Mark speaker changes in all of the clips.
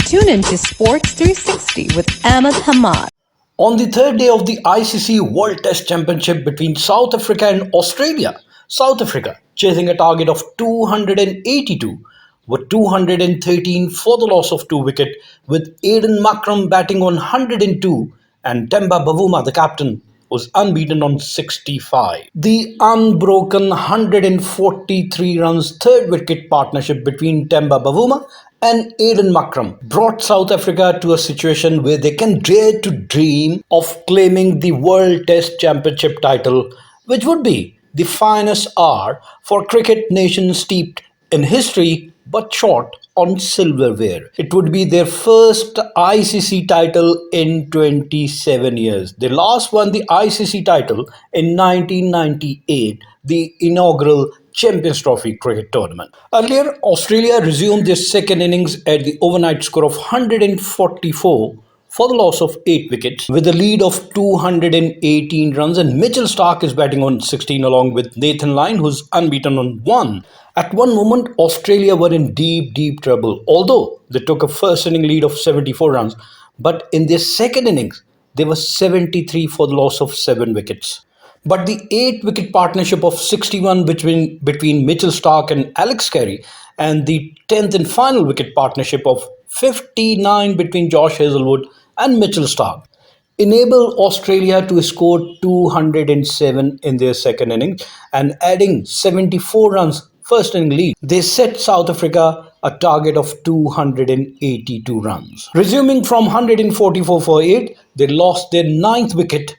Speaker 1: Tune into Sports 360 with Ahmed Hamad.
Speaker 2: On the third day of the ICC World Test Championship between South Africa and Australia, South Africa chasing a target of 282 with 213 for the loss of 2 wickets, with Aiden Markram batting on 102 and Temba Bavuma, the captain, was unbeaten on 65. The unbroken 143 runs third wicket partnership between Temba Bavuma and Aiden Markram brought South Africa to a situation where they can dare to dream of claiming the World Test Championship title, which would be the finest hour for cricket nation steeped in history but short on silverware. It would be their first ICC title in 27 years. They last won the ICC title in 1998, the inaugural Champions Trophy cricket tournament. Earlier, Australia resumed their second innings at the overnight score of 144 for the loss of 8 wickets with a lead of 218 runs, and Mitchell Starc is batting on 16 along with Nathan Lyon, who's unbeaten on 1. At one moment, Australia were in deep trouble, although they took a first inning lead of 74 runs, but in their second innings, they were 73 for the loss of 7 wickets. But the 8-wicket partnership of 61 between Mitchell Starc and Alex Carey, and the 10th and final wicket partnership of 59 between Josh Hazlewood and Mitchell Starc enabled Australia to score 207 in their second innings, and adding 74 runs first inning lead, they set South Africa a target of 282 runs. Resuming from 144 for 8, they lost their 9th wicket,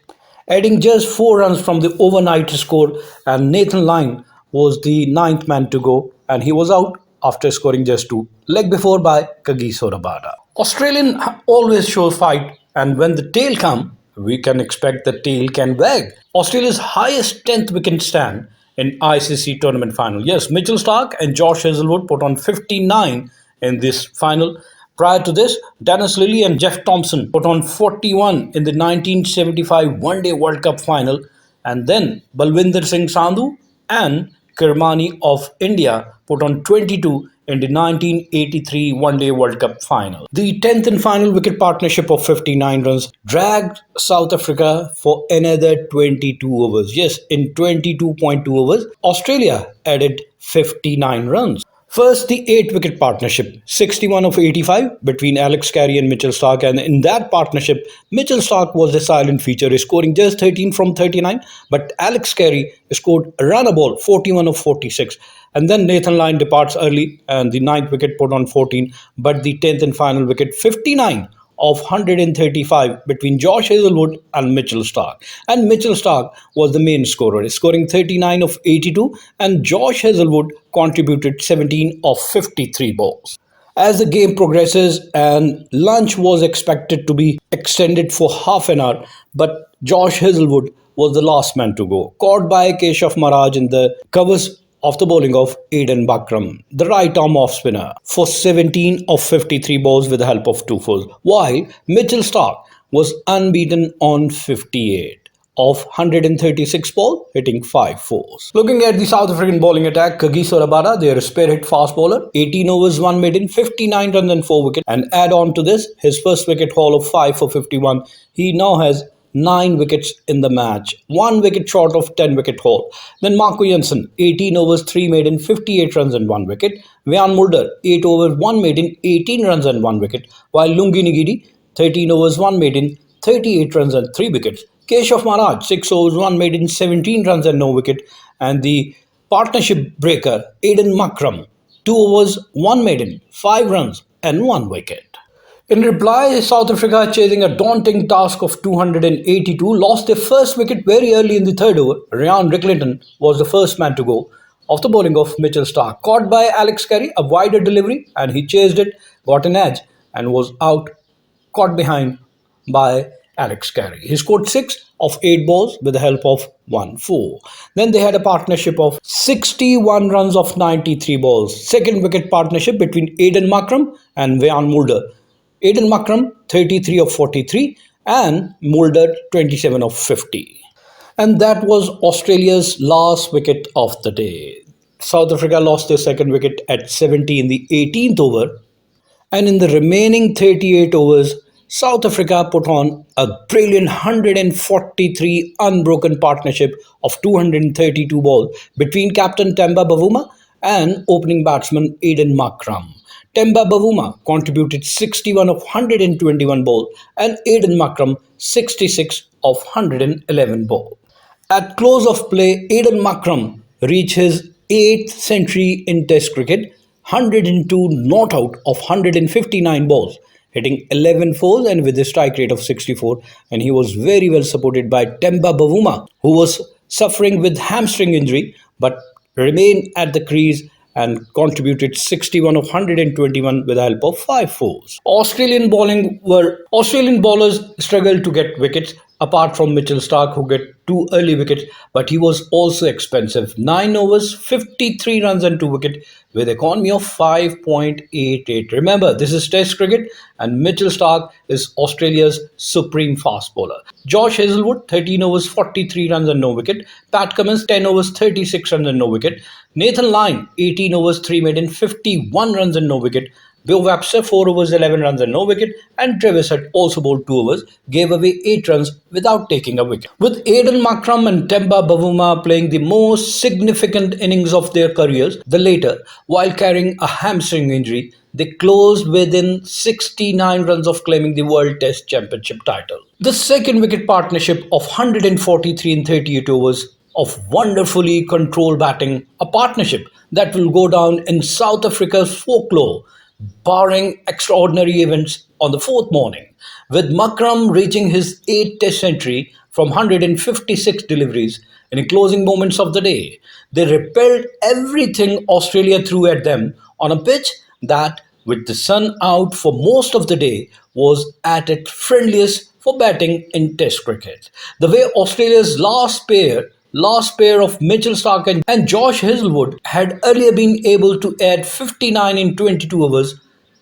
Speaker 2: adding just 4 runs from the overnight score, and Nathan Lyon was the 9th man to go, and he was out after scoring just 2, leg before by Kagiso Rabada. Australian always show fight, and when the tail come, we can expect the tail can wag. Australia's highest 10th wicket stand in ICC tournament final. Yes, Mitchell Starc and Josh Hazlewood put on 59 in this final. Prior to this, Dennis Lillee and Jeff Thomson put on 41 in the 1975 One-Day World Cup final, and then Balwinder Singh Sandhu and Kirmani of India put on 22 in the 1983 One-Day World Cup final. The 10th and final wicket partnership of 59 runs dragged South Africa for another 22 overs. Yes, in 22.2 overs, Australia added 59 runs. First, the 8-wicket partnership, 61 of 85 between Alex Carey and Mitchell Starc, and in that partnership, Mitchell Starc was the silent feature, scoring just 13 from 39, but Alex Carey scored a run ball, 41 of 46. And then Nathan Lyon departs early, and the 9th wicket put on 14, but the 10th and final wicket, 59 of 135 between Josh Hazlewood and Mitchell Starc. And Mitchell Starc was the main scorer, scoring 39 of 82, and Josh Hazlewood contributed 17 of 53 balls. As the game progresses, and lunch was expected to be extended for half an hour, but Josh Hazlewood was the last man to go, caught by Keshav Maharaj in the covers of the bowling of Aiden Markram, the right-arm off-spinner, for 17 of 53 balls with the help of 2 fours, while Mitchell Starc was unbeaten on 58 of 136 balls, hitting 5 fours. Looking at the South African bowling attack, Kagiso Rabada, their spearhead fast bowler, 18 overs, 1 maiden, 59 runs and 4 wickets, and add on to this his first wicket haul of 5 for 51. He now has 9 wickets in the match, 1 wicket short of 10 wicket haul. Then Marco Jansen, 18 overs, 3 maiden, 58 runs and 1 wicket. Wiaan Mulder, 8 overs, 1 maiden, 18 runs and 1 wicket. While Lungi Ngidi, 13 overs, 1 maiden, 38 runs and 3 wickets. Keshav Maharaj, 6 overs, 1 maiden, 17 runs and no wicket. And the partnership breaker, Aiden Markram, 2 overs, 1 maiden, 5 runs and 1 wicket. In reply, South Africa, chasing a daunting task of 282, lost their first wicket very early in the third over. Ryan Ricklington was the first man to go, off the bowling of Mitchell Starc. Caught by Alex Carey, a wider delivery, and he chased it, got an edge, and was out, caught behind by Alex Carey. He scored 6 of 8 balls with the help of 1-4. Then they had a partnership of 61 runs of 93 balls. Second wicket partnership between Aiden Markram and Wiaan Mulder. Aiden Markram, 33 of 43, and Mulder, 27 of 50. And that was Australia's last wicket of the day. South Africa lost their second wicket at 70 in the 18th over, And in the remaining 38 overs, South Africa put on a brilliant 143 unbroken partnership of 232 balls between captain Temba Bavuma and opening batsman Aiden Markram. Temba Bavuma contributed 61 of 121 balls and Aiden Markram 66 of 111 balls. At close of play, Aiden Markram reached his 8th century in Test cricket, 102 not out of 159 balls, hitting 11 fours and with a strike rate of 64. And he was very well supported by Temba Bavuma, who was suffering with hamstring injury but remained at the crease and contributed 61 of 121 with the help of 5 fours. Australian bowlers struggled to get wickets apart from Mitchell Starc who get 2 early wickets, but he was also expensive. 9 overs, 53 runs and 2 wickets with economy of 5.88. Remember, this is Test cricket and Mitchell Starc is Australia's supreme fast bowler. Josh Hazlewood, 13 overs, 43 runs and no wicket. Pat Cummins, 10 overs, 36 runs and no wicket. Nathan Lyon, 18 overs, 3 maiden, 51 runs and no wicket. Bill Webster, 4 overs, 11 runs and no wicket. And Travis had also bowled 2 overs, gave away 8 runs without taking a wicket. With Aiden Markram and Temba Bavuma playing the most significant innings of their careers, the latter, while carrying a hamstring injury, they closed within 69 runs of claiming the World Test Championship title. The second wicket partnership of 143 in 38 overs of wonderfully controlled batting, a partnership that will go down in South Africa's folklore, barring extraordinary events on the fourth morning. With Markram reaching his 8th Test century from 156 deliveries in the closing moments of the day, they repelled everything Australia threw at them on a pitch that, with the sun out for most of the day, was at its friendliest for batting in Test cricket. The way Australia's last pair of Mitchell Starc and Josh Hazlewood had earlier been able to add 59 in 22 overs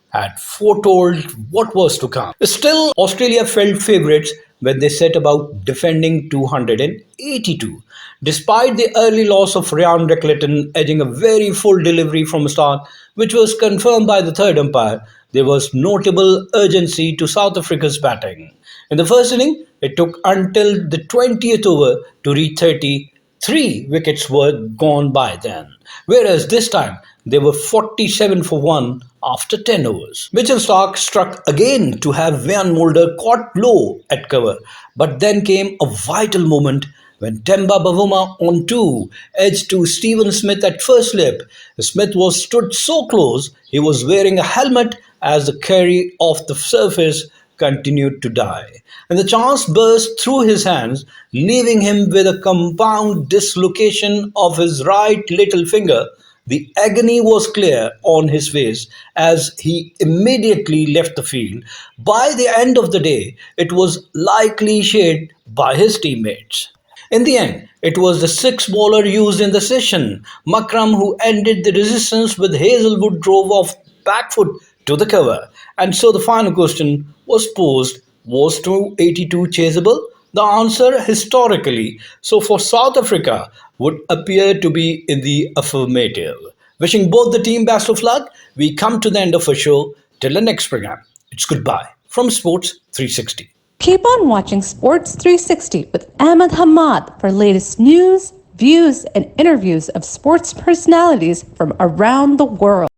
Speaker 2: had foretold what was to come. Still, Australia felt favourites when they set about defending 282. Despite the early loss of Ryan Reckleton edging a very full delivery from Starc, which was confirmed by the third umpire, there was notable urgency to South Africa's batting. In the first inning, it took until the 20th over to reach 30. 3 wickets were gone by then, whereas this time they were 47 for 1 after 10 overs. Mitchell Starc struck again to have Van Mulder caught low at cover, but then came a vital moment when Temba Bavuma on 2 edged to Stephen Smith at first slip. Smith was stood so close he was wearing a helmet as the carry off the surface continued to die, and the chance burst through his hands, leaving him with a compound dislocation of his right little finger. The agony was clear on his face as he immediately left the field. By the end of the day, it was likely shared by his teammates. In the end, it was the sixth bowler used in the session, Markram, who ended the resistance with Hazlewood drove off back foot to the cover. And so the final question was posed, was 282 chaseable? The answer historically, so for South Africa, would appear to be in the affirmative. Wishing both the team best of luck, we come to the end of our show. Till the next program, it's goodbye from Sports 360.
Speaker 1: Keep on watching Sports 360 with Ahmed Hamad for latest news, views, and interviews of sports personalities from around the world.